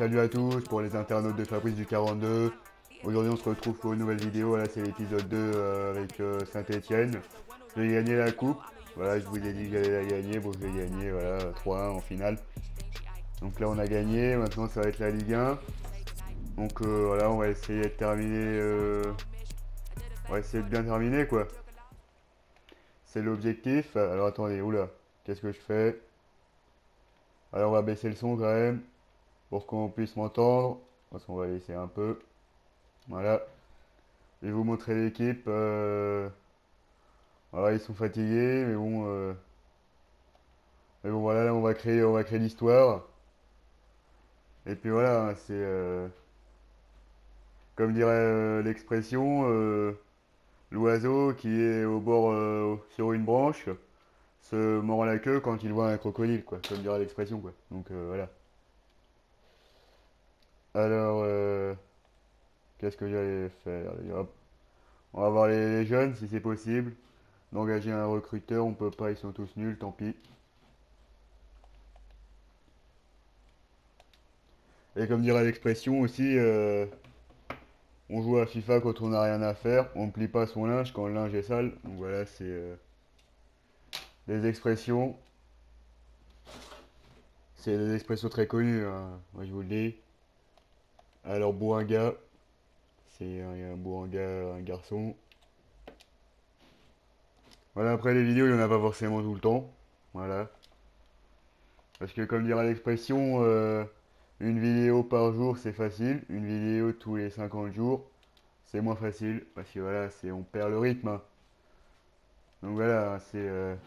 Salut à tous pour les internautes de Fabrice du 42. Aujourd'hui on se retrouve pour une nouvelle vidéo, voilà c'est l'épisode 2 avec Saint-Etienne. J'ai gagné la coupe, voilà je vous ai dit que j'allais la gagner, bon je l'ai gagné, voilà 3-1 en finale. Donc là on a gagné, maintenant ça va être la Ligue 1. Donc voilà on va essayer de terminer, on va essayer de bien terminer quoi. C'est l'objectif. Alors attendez, oula, qu'est-ce que je fais? Alors on va baisser le son quand même pour qu'on puisse m'entendre. Parce qu'on va laisser un peu. Voilà. Je vais vous montrer l'équipe. Voilà, ils sont fatigués, mais bon, voilà, là, on va créer l'histoire. Et puis voilà, hein, c'est comme dirait l'expression, l'oiseau qui est au bord sur une branche se mord la queue quand il voit un crocodile, quoi. Comme dirait l'expression, quoi. Donc voilà. Alors, qu'est-ce que j'allais faire? Allez, hop. On va voir les jeunes si c'est possible. D'engager un recruteur, on peut pas, ils sont tous nuls, tant pis. Et comme dirait l'expression aussi, on joue à FIFA quand on n'a rien à faire, on ne plie pas son linge quand le linge est sale. Donc voilà, c'est des expressions, c'est des expressions très connues, hein. Moi je vous le dis. Alors Bouranga, c'est un Bouranga, un garçon. Voilà, après les vidéos, il n'y en a pas forcément tout le temps. Voilà. Parce que comme dirait l'expression, une vidéo par jour c'est facile, une vidéo tous les 50 jours c'est moins facile. Parce que voilà, on perd le rythme, hein. Donc voilà, c'est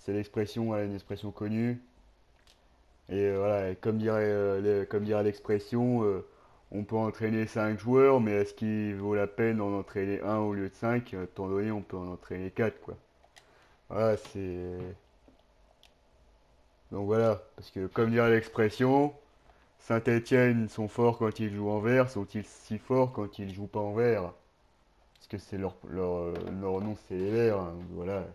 l'expression, voilà, une expression connue. Et voilà, et comme dirait l'expression, on peut entraîner 5 joueurs, mais est-ce qu'il vaut la peine d'en entraîner un au lieu de 5? Étant donné, on peut en entraîner 4 quoi. Voilà, donc voilà, parce que comme dirait l'expression, Saint-Étienne sont forts quand ils jouent en vert, sont-ils si forts quand ils jouent pas en vert? Parce que c'est leur nom, c'est les verts, hein, donc voilà.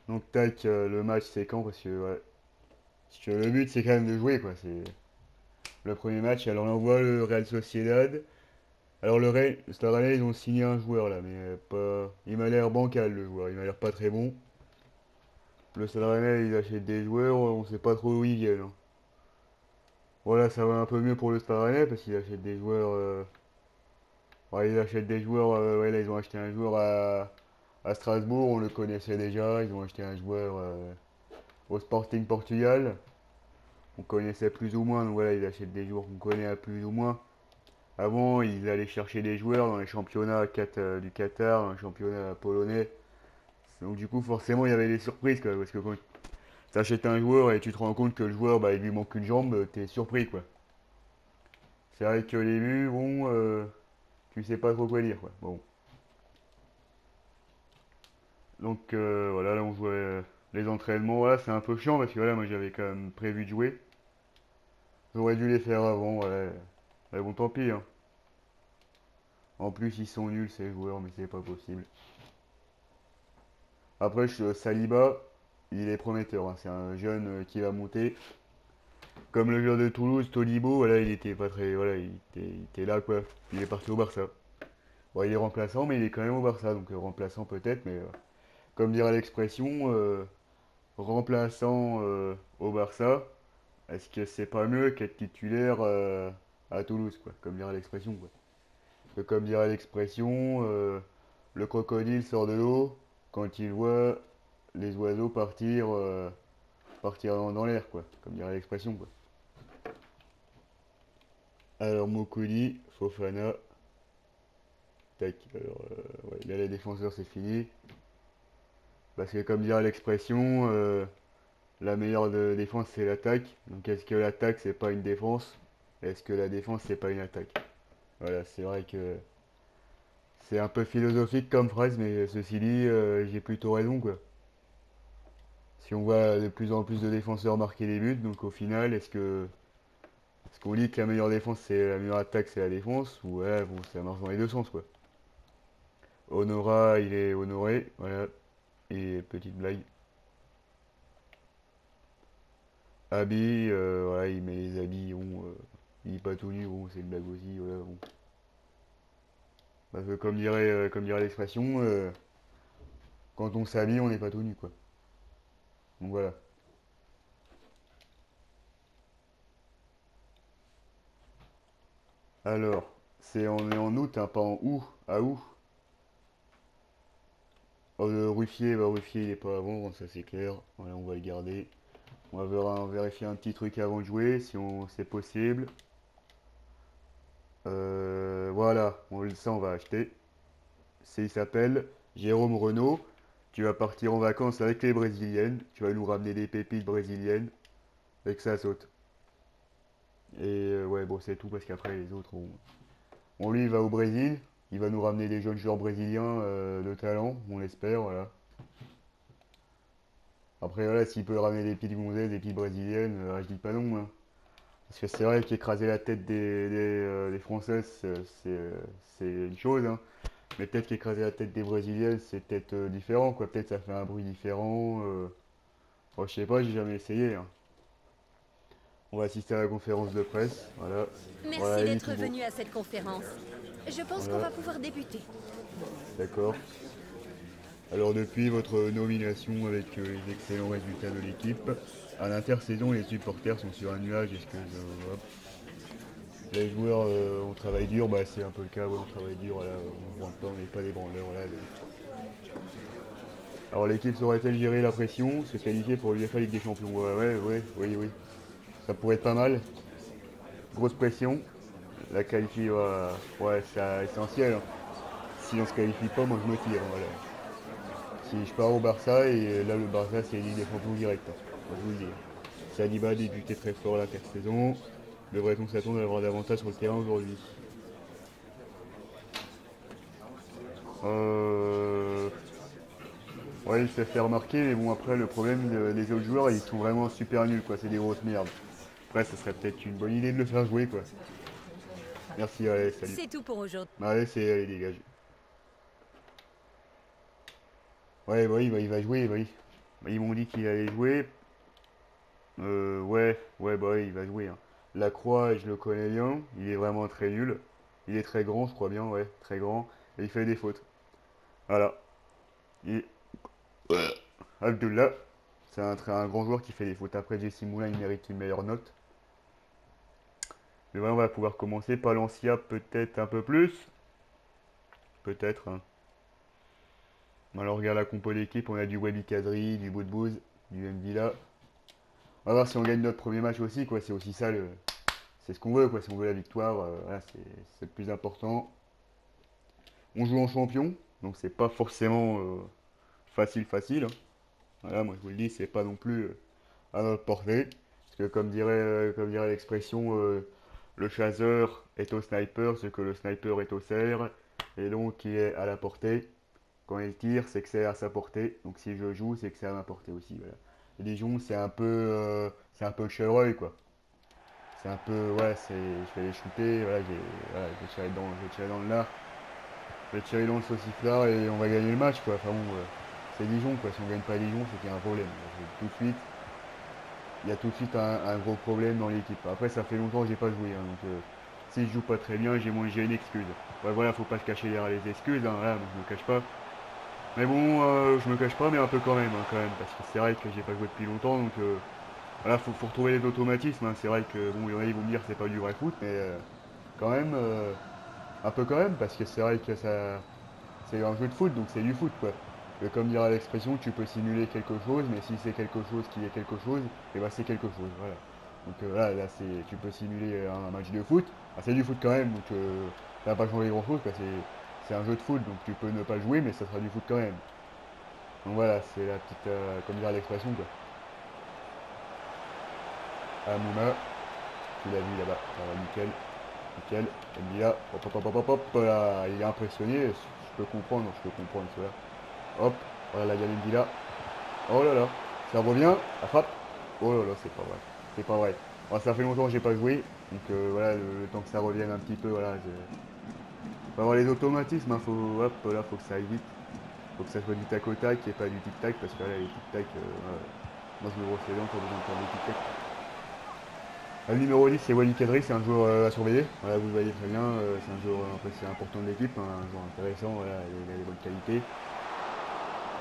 Donc tac, le match c'est quand? Parce que, ouais, parce que le but c'est quand même de jouer quoi. C'est le premier match. Alors on envoie le Real Sociedad. Alors cette année ils ont signé un joueur là, mais pas. Il m'a l'air bancal le joueur. Il m'a l'air pas très bon. Le Stade Rennais ils achètent des joueurs, on sait pas trop où ils viennent, hein. Voilà, ça va un peu mieux pour le Stade Rennais parce qu'ils achètent des joueurs. Ouais, ils achètent des joueurs. Ouais, là ils ont acheté un joueur à Strasbourg. On le connaissait déjà. Ils ont acheté un joueur au Sporting Portugal. On connaissait plus ou moins, donc voilà, ils achètent des joueurs qu'on connaît à plus ou moins. Avant, ils allaient chercher des joueurs dans les championnats du Qatar, dans les championnats polonais. Donc du coup, forcément, il y avait des surprises, quoi, parce que quand tu achètes un joueur et tu te rends compte que le joueur, bah, il lui manque une jambe, t'es surpris, quoi. C'est vrai que au début, bon, tu sais pas trop quoi dire, quoi. Bon. Donc voilà, là on jouait les entraînements, voilà, c'est un peu chiant parce que voilà, moi j'avais quand même prévu de jouer. J'aurais dû les faire avant, ouais. Mais bon, tant pis, hein. En plus, ils sont nuls ces joueurs, mais c'est pas possible. Après, Saliba, il est prometteur, hein. C'est un jeune qui va monter. Comme le joueur de Toulouse, Tolibo, voilà, il était pas très. Voilà, il était là, quoi. Il est parti au Barça. Bon, il est remplaçant, mais il est quand même au Barça, donc remplaçant peut-être, mais comme dirait l'expression, remplaçant au Barça, est-ce que c'est pas mieux qu'être titulaire à Toulouse, quoi, comme dirait l'expression, quoi. Comme dirait l'expression, le crocodile sort de l'eau quand il voit les oiseaux partir dans l'air, quoi. Comme dirait l'expression, quoi. Alors Mokuli, Fofana, tac. Alors ouais, là les défenseurs c'est fini. Parce que comme dirait l'expression, la meilleure défense c'est l'attaque. Donc est-ce que l'attaque c'est pas une défense? Est-ce que la défense c'est pas une attaque? Voilà, c'est vrai que c'est un peu philosophique comme phrase, mais ceci dit, j'ai plutôt raison, quoi. Si on voit de plus en plus de défenseurs marquer des buts, donc au final, est-ce qu'on dit que la meilleure défense c'est la meilleure attaque c'est la défense? Ou ouais, bon, ça marche dans les deux sens, quoi. Honora, il est honoré, voilà. Et petite blague. Habits, voilà, il met les habits, bon, il est pas tout nu, bon, c'est une blague aussi, voilà, bon. Parce que comme dirait l'expression, quand on s'habille, on n'est pas tout nu, quoi. Donc voilà. Alors, on est en août, hein, pas en août, à août. Oh, le Ruffier, bah Ruffier il est pas à vendre, ça c'est clair. Voilà, on va le garder. Vérifier un petit truc avant de jouer, si c'est possible. Voilà, ça on va acheter. Il s'appelle Jérôme Renaud. Tu vas partir en vacances avec les Brésiliennes. Tu vas nous ramener des pépites brésiliennes. Et que ça saute. Et ouais, bon, c'est tout parce qu'après les autres, lui il va au Brésil. Il va nous ramener des jeunes joueurs brésiliens de talent, on l'espère, voilà. Après, voilà, s'il peut ramener des petites gonzesses, des petites brésiliennes, je dis pas non, hein. Parce que c'est vrai qu'écraser la tête des Françaises, c'est une chose, hein. Mais peut-être qu'écraser la tête des Brésiliennes, c'est peut-être différent, quoi. Peut-être ça fait un bruit différent. Bon, je sais pas, j'ai jamais essayé, hein. On va assister à la conférence de presse, voilà. Merci Voilà, il est d'être tout beau. venu à cette conférence. Je pense qu'on Voilà, va pouvoir débuter. d'accord. Alors depuis votre nomination avec les excellents résultats de l'équipe, à l'intersaison, les supporters sont sur un nuage. Est-ce que hop, les joueurs on travaille dur, bah c'est un peu le cas, ouais, on travaille dur, voilà, on ne vend pas, on n'est pas des branleurs, voilà. Alors l'équipe saurait-elle gérer la pression, se qualifier pour l'UEFA Ligue des Champions? Ouais, ouais, ouais, oui, oui. Ça pourrait être pas mal. Grosse pression. La qualifie, ouais, c'est essentiel, hein. Si on se qualifie pas, moi je me tire, voilà. Si je pars au Barça, et là le Barça c'est Ligue des Champions direct, hein, moi, je vous le dis. Saliba a débuté très fort l'intersaison. Devrait-on s'attendre à avoir davantage sur le terrain aujourd'hui? euh... Ouais, il s'est fait remarquer, mais bon, après, le problème des autres joueurs, ils sont vraiment super nuls, quoi. C'est des grosses merdes. Après, ça serait peut-être une bonne idée de le faire jouer, quoi. Merci, allez, salut. C'est tout pour aujourd'hui. Allez, allez, dégage. Ouais, bah oui, bah, il va jouer, bah oui. Bah, ils m'ont dit qu'il allait jouer. Ouais, ouais, bah oui, il va jouer, hein. Lacroix, je le connais bien. Il est vraiment très nul. Il est très grand, je crois bien, ouais, très grand. Et il fait des fautes. Voilà. Et Abdullah, c'est un grand joueur qui fait des fautes. Après, Jesse Moulin, il mérite une meilleure note. Mais voilà, on va pouvoir commencer. Palencia, peut-être un peu plus. Peut-être, hein. Alors, regarde la compo d'équipe. On a du Wadi Kadri, du Boudbouz, du Mvila. On va voir si on gagne notre premier match aussi, quoi. C'est aussi ça, c'est ce qu'on veut, quoi. Si on veut la victoire, voilà, c'est le plus important. On joue en champion, donc c'est pas forcément facile, hein. Voilà, moi je vous le dis, c'est pas non plus à notre portée. Parce que comme dirait l'expression, le chasseur est au sniper, ce que le sniper est au cerf, et donc qui est à la portée. Quand il tire, c'est que c'est à sa portée. Donc si je joue, c'est que c'est à ma portée aussi. Voilà. Et Dijon, c'est un peu le chevreuil, quoi. C'est un peu, ouais, je vais les shooter, voilà, je vais tirer dans le lard, je vais tirer dans le sauciflard et on va gagner le match, quoi. Enfin bon, c'est Dijon, quoi. Si on gagne pas Dijon, c'est qu'il y a un problème. Tout de suite, il y a tout de suite un gros problème dans l'équipe. Après, ça fait longtemps que j'ai pas joué, hein, donc si je joue pas très bien, j'ai une excuse. Ouais, voilà, faut pas se cacher derrière les excuses, hein, voilà, moi, je me cache pas. Mais bon, je me cache pas, mais un peu quand même, hein, quand même, parce que c'est vrai que j'ai pas joué depuis longtemps, donc voilà, faut retrouver les automatismes, hein. C'est vrai que bon, il y en a, ils vont me dire que c'est pas du vrai foot, mais quand même, un peu quand même, parce que c'est vrai que c'est un jeu de foot, donc c'est du foot, quoi. Et comme dirait l'expression, tu peux simuler quelque chose, mais si c'est quelque chose qui est quelque chose, et ben c'est quelque chose, voilà. Donc là, tu peux simuler un match de foot, ah, c'est du foot quand même, donc ça va pas changer grand chose, quoi. C'est un jeu de foot, donc tu peux ne pas le jouer, mais ça sera du foot quand même. Donc voilà, c'est la petite, comme dirait l'expression, quoi. Amouna, tu l'as vu là-bas, ça va nickel, nickel. Mbila, hop hop hop hop hop, hop, là, il est impressionné, je peux comprendre cela. Hop, voilà la gamme Mbila. Oh là là, ça revient, la frappe. Oh là là, c'est pas vrai, c'est pas vrai. Bon, ça fait longtemps que j'ai pas joué, donc voilà, le temps que ça revienne un petit peu, voilà. Faut avoir les automatismes, hein, hop, là, faut que ça aille vite. Faut que ça soit du tac au tac et pas du tic tac, parce que là, les tic tac, moi je me brosse les dents, pas besoin de faire des tic tac. Le numéro 10 c'est Wally Kadri, c'est un joueur à surveiller. Voilà, vous le voyez très bien, c'est un joueur c'est important de l'équipe, hein, un joueur intéressant, voilà, il a des bonnes qualités.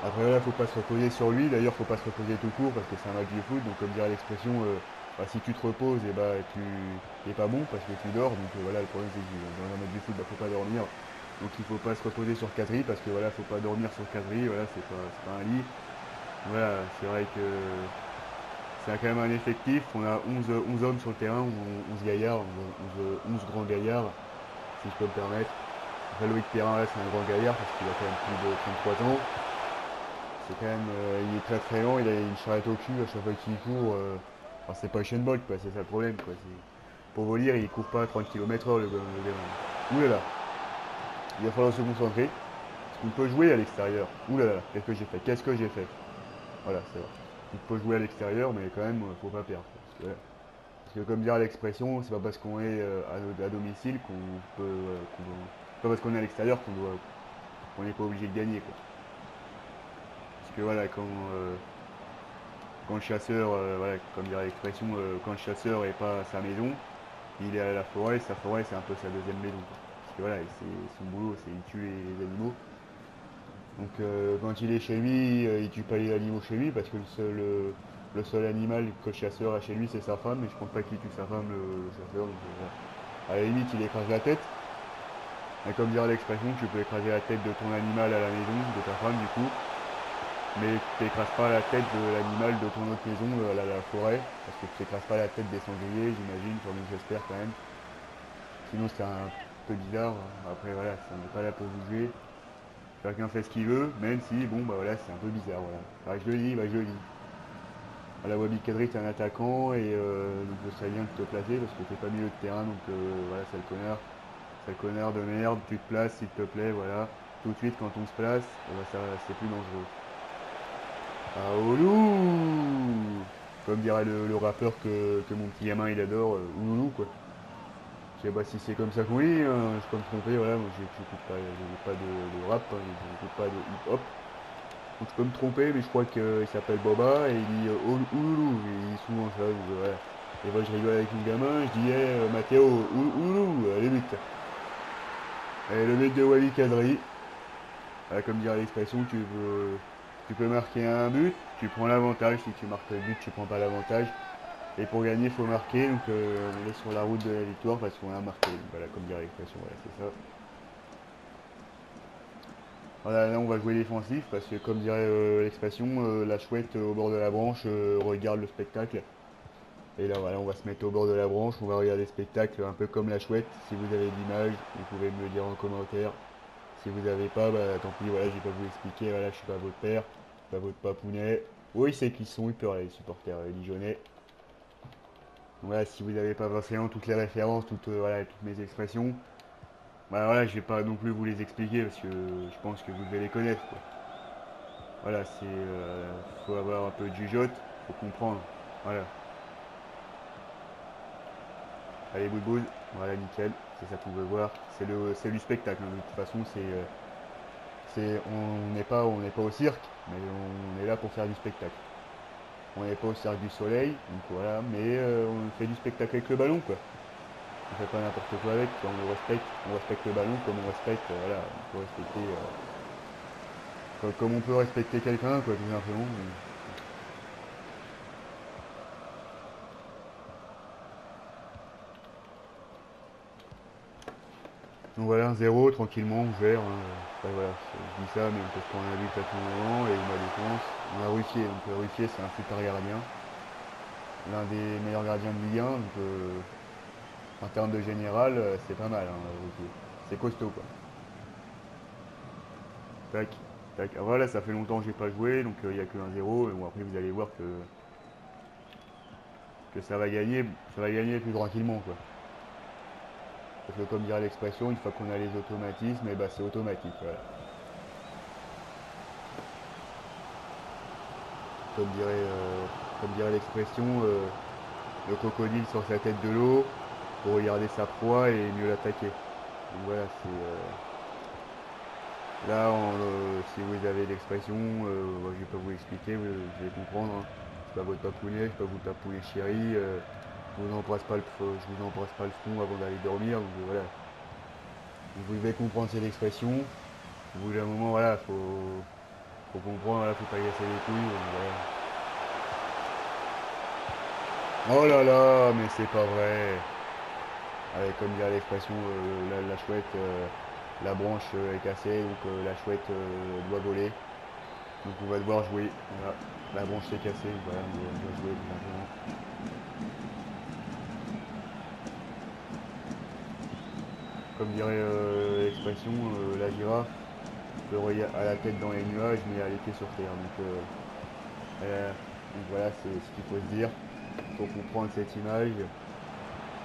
Après voilà, faut pas se reposer sur lui, d'ailleurs faut pas se reposer tout court parce que c'est un match de foot, donc comme dirait l'expression, bah, si tu te reposes, et bah tu n'es pas bon parce que tu dors, donc voilà, le problème c'est que dans un match de foot, bah, faut pas dormir. Donc il faut pas se reposer sur Kadri parce que voilà, faut pas dormir sur Kadri, voilà, c'est pas un lit. Voilà, c'est vrai que c'est quand même un effectif, on a 11 hommes sur le terrain, 11 gaillards, 11 grands gaillards, si je peux me permettre. Après Loïc Perrin, là, c'est un grand gaillard parce qu'il a quand même plus de 33 ans. C'est quand même, il est très très lent, il a une charrette au cul à chaque fois qu'il court. Enfin, c'est pas Usain Bolt, quoi, c'est ça le problème, quoi. Pour vous dire, il court pas à 30 km/h le gamin. Ouh là là, il va falloir se concentrer. Parce qu'on peut jouer à l'extérieur. Ouh là là, qu'est-ce que j'ai fait? Qu'est-ce que j'ai fait? Voilà, c'est vrai. On peut jouer à l'extérieur, mais quand même, faut pas perdre. Parce que comme dirait l'expression, c'est pas parce qu'on est à domicile qu'on peut. C'est pas parce qu'on est à l'extérieur qu'on n'est pas obligé de gagner, quoi. Parce que voilà, quand le chasseur, voilà, comme dirait l'expression, quand le chasseur est pas à sa maison, il est à la forêt, sa forêt c'est un peu sa deuxième maison, quoi. Parce que voilà, son boulot c'est il tue les animaux. Donc quand il est chez lui, il tue pas les animaux chez lui parce que le seul animal que le chasseur a chez lui c'est sa femme, mais je pense pas qu'il tue sa femme le chasseur. Donc, voilà. À la limite il écrase la tête. Et comme dirait l'expression, tu peux écraser la tête de ton animal à la maison, de ta femme du coup, mais tu n'écrases pas la tête de l'animal de ton autre maison à la forêt, parce que tu n'écrases pas la tête des sangliers, j'imagine, enfin j'espère quand même. Sinon c'est un peu bizarre. Après voilà, on n'est pas là pour juger. Chacun fait ce qu'il veut, même si bon bah voilà, c'est un peu bizarre, voilà. Bah, je le dis, bah je le dis. Voilà, Wabi Kadri c'est un attaquant et donc ce serait bien de te placer parce que t'es pas milieu de terrain, donc voilà, c'est le connard. C'est le connard de merde, tu te places s'il te plaît, voilà. Tout de suite quand on se place, bah, ça c'est plus dangereux. Ouloulou, comme dirait le rappeur que mon petit gamin il adore, Ouloulou quoi. Je sais pas si c'est comme ça qu'on dit, hein, je peux me tromper, voilà, moi j'écoute pas de rap, hein, j'écoute pas de hip hop. Donc je peux me tromper, mais je crois qu'il s'appelle Boba et il dit Ouloulou, il dit souvent ça, donc, voilà. Et moi je rigole avec mon gamin, je dis hey, Mathéo, Ouloulou, allez vite. Et le mec de Wally Kadri, comme dirait l'expression, tu peux marquer un but, tu prends l'avantage, si tu marques le but, tu prends pas l'avantage. Et pour gagner, il faut marquer, donc on est sur la route de la victoire parce qu'on a marqué. Donc, voilà, comme dirait l'expression, voilà, c'est ça. Voilà, là on va jouer défensif parce que comme dirait l'expression, la chouette au bord de la branche regarde le spectacle. Et là voilà, on va se mettre au bord de la branche, on va regarder le spectacle un peu comme la chouette. Si vous avez l'image, vous pouvez me le dire en commentaire. Si vous n'avez pas, bah tant pis, voilà, je vais pas vous expliquer, voilà, je suis pas votre père, je suis pas votre papounet. Oui, c'est qu'ils sont hyper les supporters dijonnais. Voilà, si vous n'avez pas forcément toutes les références, voilà, toutes mes expressions, bah voilà, je vais pas non plus vous les expliquer parce que je pense que vous devez les connaître, quoi. Voilà, faut avoir un peu de jugeote, faut comprendre. Voilà. Allez, boule, voilà, nickel, c'est ça qu'on veut voir. C'est du spectacle, hein. De toute façon, on n'est pas au cirque, mais on est là pour faire du spectacle. On n'est pas au cirque du soleil, donc voilà, mais on fait du spectacle avec le ballon, quoi. On fait pas n'importe quoi avec, on respecte le ballon comme on respecte, voilà, on peut respecter, comme on peut respecter quelqu'un, quoi, tout simplement. Donc voilà, 1-0, tranquillement, on gère, hein. Après, voilà, je dis ça, mais on peut se prendre un but à tout moment, et ma défense, on a Ruffier, donc Ruffier c'est un super gardien, l'un des meilleurs gardiens de Ligue 1, donc en termes de général, c'est pas mal, hein, Ruffier. C'est costaud, quoi. Tac, tac. Ah, voilà, ça fait longtemps que j'ai pas joué, donc il n'y a que 1-0. Et bon, après, vous allez voir que ça va gagner plus tranquillement, quoi. Parce que comme dirait l'expression, une fois qu'on a les automatismes, et bah c'est automatique, voilà. Comme dirait, euh, comme dirait l'expression, le crocodile sort sa tête de l'eau pour regarder sa proie et mieux l'attaquer. Donc voilà, là, si vous avez l'expression, je vais pas vous expliquer, vous allez comprendre, hein. Je suis pas votre papounet, je suis pas votre papounet chéri. Je vous embrasse pas le front avant d'aller dormir, donc voilà. Vous devez comprendre cette expression. Au bout d'un moment, voilà, faut comprendre, voilà, faut pas casser les couilles. Voilà. Oh là là, mais c'est pas vrai. Allez, comme dirait l'expression, la chouette, la branche est cassée, donc la chouette doit voler. Donc on va devoir jouer. Voilà. La branche est cassée, voilà, on doit jouer tout simplement. Comme dirait l'expression, la girafe a la tête dans les nuages mais a les pieds sur terre. Donc voilà, c'est ce qu'il faut se dire. Il faut comprendre cette image.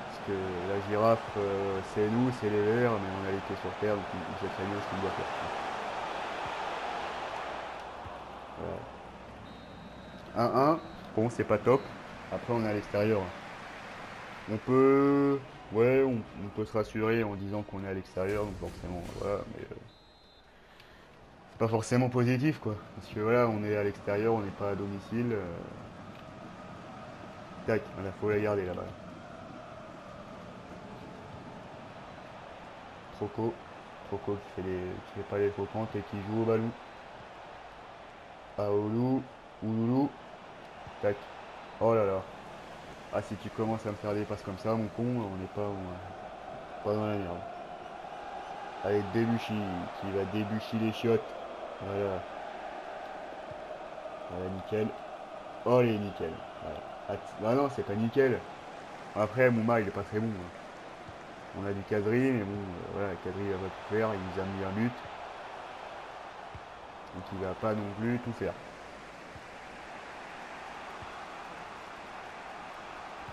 Parce que la girafe, c'est nous, c'est les verts, mais on a les pieds sur terre, donc on sait très bien ce qu'on doit faire. Voilà. 1-1, bon, c'est pas top. Après, on est à l'extérieur. On peut, ouais, on peut se rassurer en disant qu'on est à l'extérieur, donc forcément, voilà, mais c'est pas forcément positif, quoi. Parce que voilà, on est à l'extérieur, on n'est pas à domicile. Tac, il faut la garder là-bas. Troco, Troco qui fait pas les faux comptes et qui joue au ballon. Aoulou, Ouloulou, tac. Oh là là. Ah, si tu commences à me faire des passes comme ça, mon con, on n'est pas dans la merde. Avec Debuchy, qui va débucher les chiottes. Voilà. Voilà, nickel. Oh, les nickel. Voilà. Ah non, c'est pas nickel. Après, Mouma, il est pas très bon, hein. On a du Kadri, mais bon, voilà, Kadri il va pas tout faire, il nous a mis un but. Donc il va pas non plus tout faire.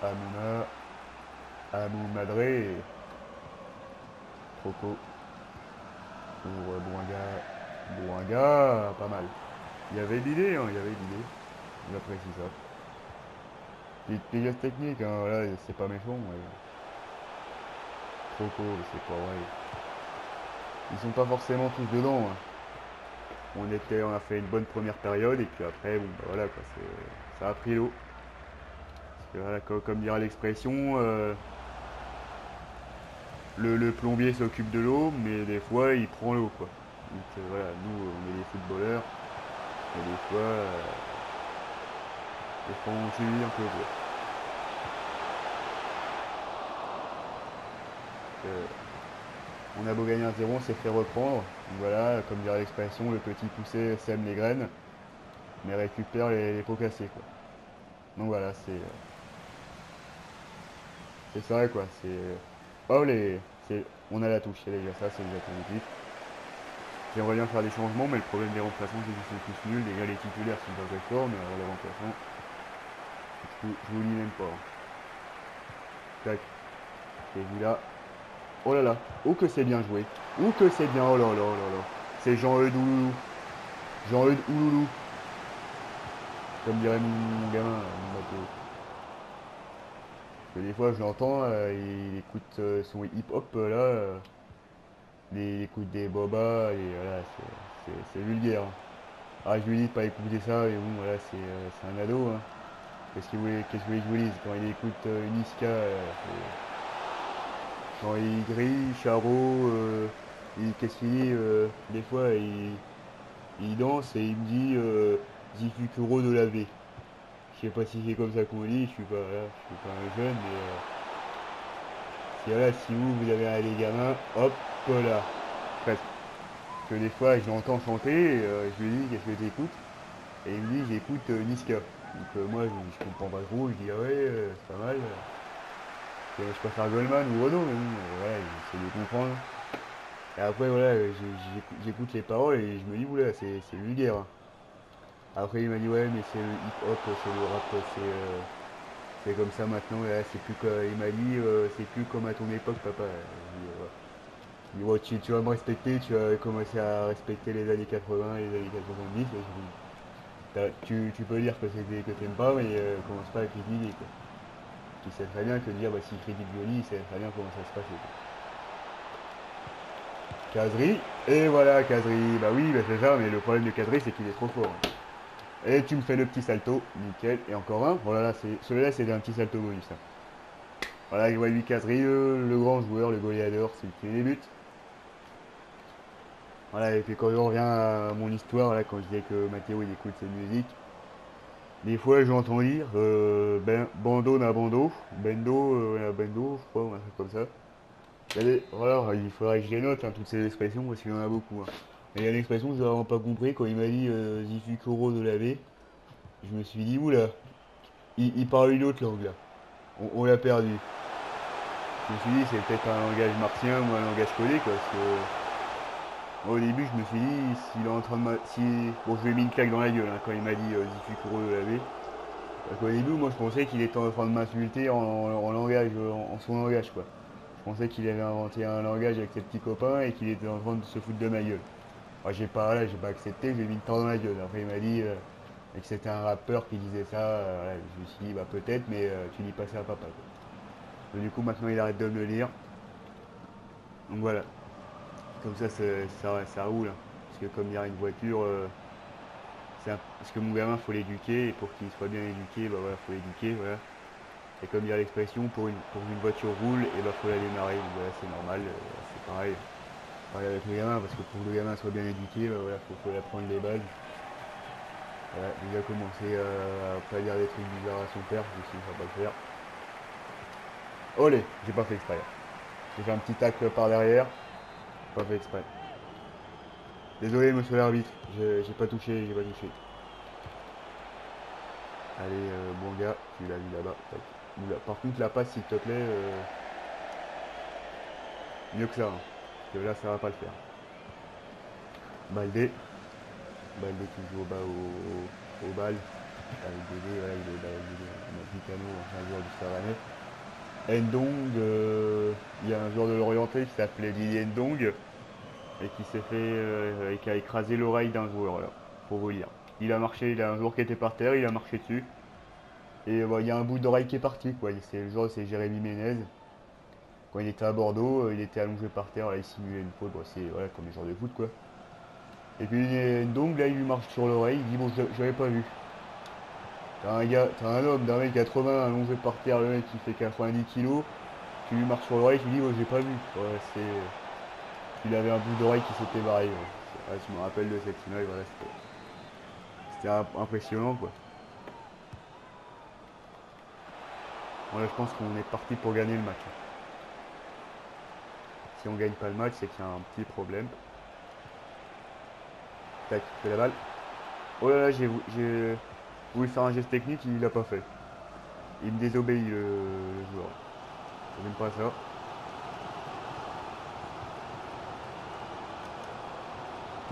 Amouna, Amou Madré, Troco, pour Bouanga, pas mal. Il y avait l'idée, hein, il y avait l'idée. J'apprécie ça. Des gestes techniques, hein, voilà, c'est pas méchant. Ouais. Troco, c'est pas vrai. Ils sont pas forcément tous dedans, hein. On a fait une bonne première période et puis après, bon, bah voilà, quoi, ça a pris l'eau. Parce que voilà, comme dira l'expression, le plombier s'occupe de l'eau, mais des fois il prend l'eau, quoi. Donc voilà, nous on est des footballeurs, et des fois on subit un peu, quoi. Euh, on a beau gagner 1-0, on s'est fait reprendre. Donc voilà, comme dirait l'expression, le petit poussé sème les graines, mais récupère les pots cassés, quoi. Donc voilà, c'est ça, quoi. Oh, on a la touche, c'est déjà ça, c'est déjà positif. J'aimerais bien faire des changements, mais le problème des remplaçants, c'est qu'ils sont tous nuls. Déjà, les titulaires sont pas très forts, mais alors les remplaçants, je vous lis même pas. Tac, c'est vu là. Oh là là, oh que c'est bien joué. Oh que c'est bien, oh là là là là. C'est Jean-Eudes Ouloulou. Jean-Eudes Ouloulou. Comme dirait mon gamin, mon bateau. Parce que des fois, je l'entends, il écoute son hip-hop là. Il écoute des bobas, et voilà, c'est vulgaire, hein. Ah, je lui dis de pas écouter ça, et bon, voilà, c'est un ado, hein. Qu'est-ce que vous voulez que je vous dise? Quand il écoute Niska, quand il grille, Charo, qu'est-ce qu'il dit des fois, il danse et il me dit Zifukuro de la V. Je sais pas si c'est comme ça qu'on dit, je suis pas un jeune, mais si vous avez des gamins, hop là, presque. Parce que des fois, je l'entends chanter, je lui dis qu'est-ce que tu écoutes? Et il me dit j'écoute Niska. Donc moi, je comprends pas trop, je dis ah ouais, c'est pas mal. Je préfère Goldman ou Renault, mais bon, voilà, j'essaie de comprendre. Et après, voilà, j'écoute les paroles et je me dis, oula, c'est vulgaire, hein. Après, il m'a dit, ouais, mais c'est le hip-hop, c'est le rap, c'est comme ça maintenant. Et là, il m'a dit, c'est plus comme à ton époque, papa. Il dit, ouais, tu vas me respecter, tu vas commencer à respecter les années 80 et les années 90. Et je dis, tu peux dire que t'aimes pas, mais commence pas à critiquer, quoi. Tu sais très bien que dire, bah, s'il critique Violi, il sait très bien comment ça se passe, quoi. Kazri, et voilà Kazri, bah oui, bah c'est ça, mais le problème de Kazri c'est qu'il est trop fort. Et tu me fais le petit salto, nickel, et encore un, voilà, celui-là c'est un petit salto bonus, ça. Voilà, je vois lui Kadri, le grand joueur, le goleador, c'est qui met les buts. Voilà, et puis quand je reviens à mon histoire, là, quand je disais que Mathéo il écoute ses musiques, des fois j'entends dire Bando na Bando, Bendo na Bendo, je crois, ou un truc comme ça. Voilà, il faudrait que je les note, hein, toutes ces expressions, parce qu'il y en a beaucoup. Hein. Et il y a une expression que j'ai vraiment pas compris quand il m'a dit Zifukuro de laver. Je me suis dit, oula, il parle une autre langue là. On l'a perdu. Je me suis dit, c'est peut-être un langage martien ou un langage collé, quoi. Parce que moi, au début, je me suis dit, s'il est en train de. Bon, je lui ai mis une claque dans la gueule hein, quand il m'a dit Zifukuro de laver. Parce qu'au début, moi, je pensais qu'il était en train de m'insulter en langage, en son langage, quoi. Je pensais qu'il avait inventé un langage avec ses petits copains et qu'il était en train de se foutre de ma gueule. Moi, j'ai pas accepté, je lui ai mis une tarte dans la gueule. Après, il m'a dit que c'était un rappeur qui disait ça. Voilà, je me suis dit, bah peut-être, mais tu dis pas ça à papa, quoi. Donc, du coup, maintenant, il arrête de me le lire. Donc voilà, comme ça roule. Hein. Parce que comme il y a une voiture, parce que mon gamin, faut l'éduquer, et pour qu'il soit bien éduqué, bah voilà, faut l'éduquer, voilà. Et comme il y a l'expression, pour une voiture roule, et bah faut la démarrer. Donc voilà, c'est normal, c'est pareil. Pareil avec le gamin, parce que pour que le gamin soit bien éduqué, bah voilà, faut apprendre les bases. Voilà, il a commencé à pas dire des trucs bizarres à son père, je sais qu'il ne va pas le faire. Olé, j'ai pas fait exprès. J'ai fait un petit tacle par derrière, pas fait exprès. Désolé monsieur l'arbitre, j'ai pas touché, j'ai pas touché. Allez, bon gars, tu l'as vu là-bas. Oula, par contre la passe s'il te plaît, mieux que ça, hein, parce que là ça va pas le faire. Baldé, Baldé qui joue au bas au bal. Avec Dédé, voilà, il est au bas avec Dédé, Mexicano, un joueur du Stade Ndong, il y a un joueur de l'Orienté qui s'appelait Didier Ndong et qui s'est fait et qui a écrasé l'oreille d'un joueur là, pour vous dire. Il a marché, il a un joueur qui était par terre, il a marché dessus et il y a un bout d'oreille qui est parti quoi. C'est le joueur, c'est Jérémy Ménez. Quand il était à Bordeaux, il était allongé par terre, là, il simulait une faute, c'est voilà, comme les joueurs de foot quoi. Et puis Ndong là il lui marche sur l'oreille, il dit bon j'avais pas vu. T'as un homme d'un mètre 80 allongé par terre, le mec qui fait 90 kilos, tu lui marches sur l'oreille, tu lui dis ouais, j'ai pas vu. Ouais, il avait un bout d'oreille qui s'était barré. Ouais. Ouais, je me rappelle de cette image, voilà, c'était impressionnant quoi. Voilà, je pense qu'on est parti pour gagner le match. Si on gagne pas le match, c'est qu'il y a un petit problème. Tac, fais la balle. Oh là là, j'ai voulu faire un geste technique, il l'a pas fait. Il me désobéit le joueur. J'aime pas ça.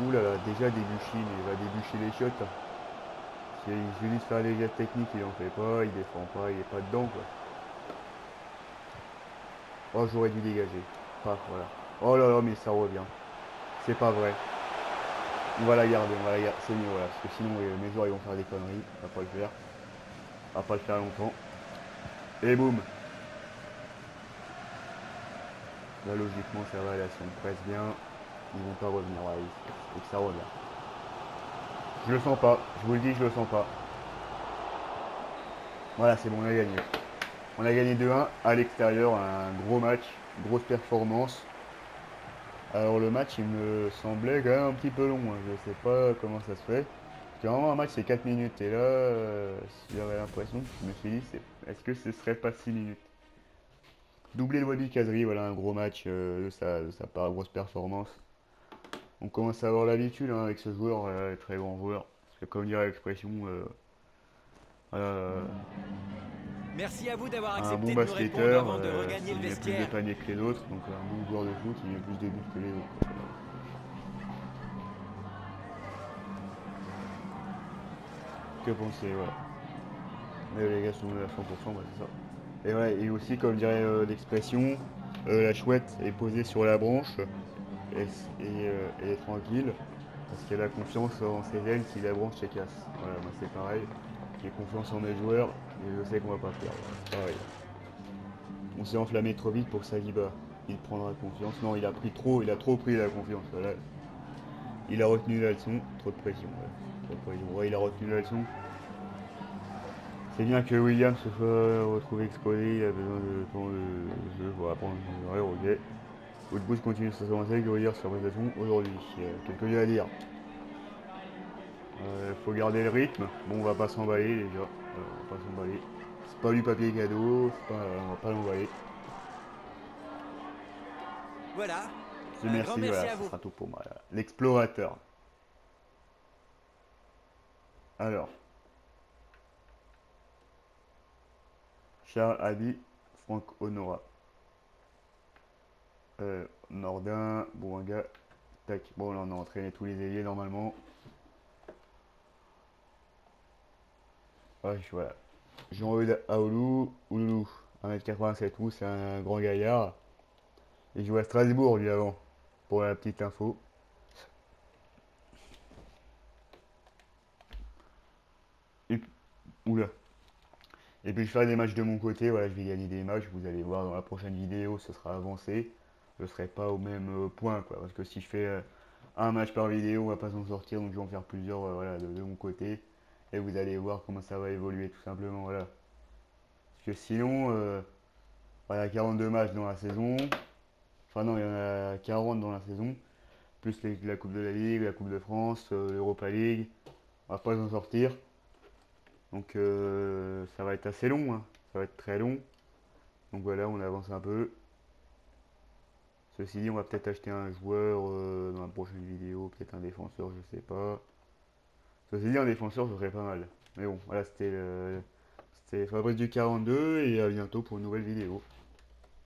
Ouh là là, déjà débuché, mais il va débucher les shots. Là. Si je lui dis de faire les gestes techniques, il en fait pas, il défend pas, il est pas dedans quoi. Oh j'aurais dû dégager. Paf, voilà. Oh là là, mais ça revient. C'est pas vrai. On va la garder, c'est mieux voilà. Parce que sinon mes joueurs ils vont faire des conneries. On va pas le faire. On va pas le faire longtemps. Et boum. Là logiquement ça va, là si on presse bien, ils vont pas revenir. Ouais, et que ça revient. Je le sens pas, je vous le dis, je le sens pas. Voilà, c'est bon, on a gagné. On a gagné 2-1 à l'extérieur, un gros match, grosse performance. Alors le match, il me semblait quand même un petit peu long, hein. Je sais pas comment ça se fait. Parce que vraiment un match c'est 4 minutes et là, j'avais l'impression, je me suis dit, est-ce que ce serait pas 6 minutes? Doublé de Wadi Kazri, voilà un gros match de sa part, grosse performance. On commence à avoir l'habitude hein, avec ce joueur, très grand joueur. Parce que comme dirait l'expression, euh, Merci à vous d'avoir un bon accepté de me répondre basketteur, avant de regagner le il met plus de vestiaire. paniers que les autres, donc un bon joueur de foot, il met plus de buts que les autres. Quoi. Que penser, voilà. Mais les gars sont à 100%, ouais, c'est ça. Et ouais, et aussi, comme dirait l'expression, la chouette est posée sur la branche et est tranquille, parce qu'elle a confiance en ses ailes si la branche se casse. Voilà, moi c'est pareil. J'ai confiance en mes joueurs et je sais qu'on va pas perdre. C'est pareil. On s'est enflammé trop vite pour Saliba. Il prendra confiance. Non, il a trop pris la confiance. Voilà. Il a retenu la leçon. Trop de pression. Ouais. Trop de pression. Ouais, il a retenu la leçon. C'est bien que William se soit retrouvé exposé, il a besoin de temps de jeu pour apprendre le ok. Woodboost continue sa avancée, que redire sur la prestation aujourd'hui. Quelques lieux à dire. Faut garder le rythme. Bon, on va pas s'emballer déjà. On va pas s'emballer. C'est pas du papier cadeau, on va pas l'emballer. Voilà. Je Un grand merci, merci voilà, à ça vous. sera tout pour moi. Là. L'explorateur. Alors, Charles Adi, Franck Honora. Nordin, Bouanga. Tac. Bon, là on a entraîné tous les ailiers normalement. Ouais, voilà. Jean-Eudes Aoulou, Ouloulou, 1m87 ou c'est un grand gaillard. Il jouait à Strasbourg lui avant, pour la petite info. Et, oula. Et puis je ferai des matchs de mon côté, voilà, je vais gagner des matchs, vous allez voir dans la prochaine vidéo, ce sera avancé. Je serai pas au même point, quoi, parce que si je fais un match par vidéo, on va pas s'en sortir, donc je vais en faire plusieurs voilà, de mon côté. Et vous allez voir comment ça va évoluer, tout simplement, voilà. Parce que sinon, voilà, il y a 42 matchs dans la saison. Enfin non, il y en a 40 dans la saison. Plus la Coupe de la Ligue, la Coupe de France, l'Europa League. On va pas s'en sortir. Donc ça va être assez long, hein. Ça va être très long. Donc voilà, on avance un peu. Ceci dit, on va peut-être acheter un joueur dans la prochaine vidéo, peut-être un défenseur, je sais pas. Ceci dit, un défenseur, ce serait pas mal. Mais bon, voilà, c'était Fabrice du 42 et à bientôt pour une nouvelle vidéo.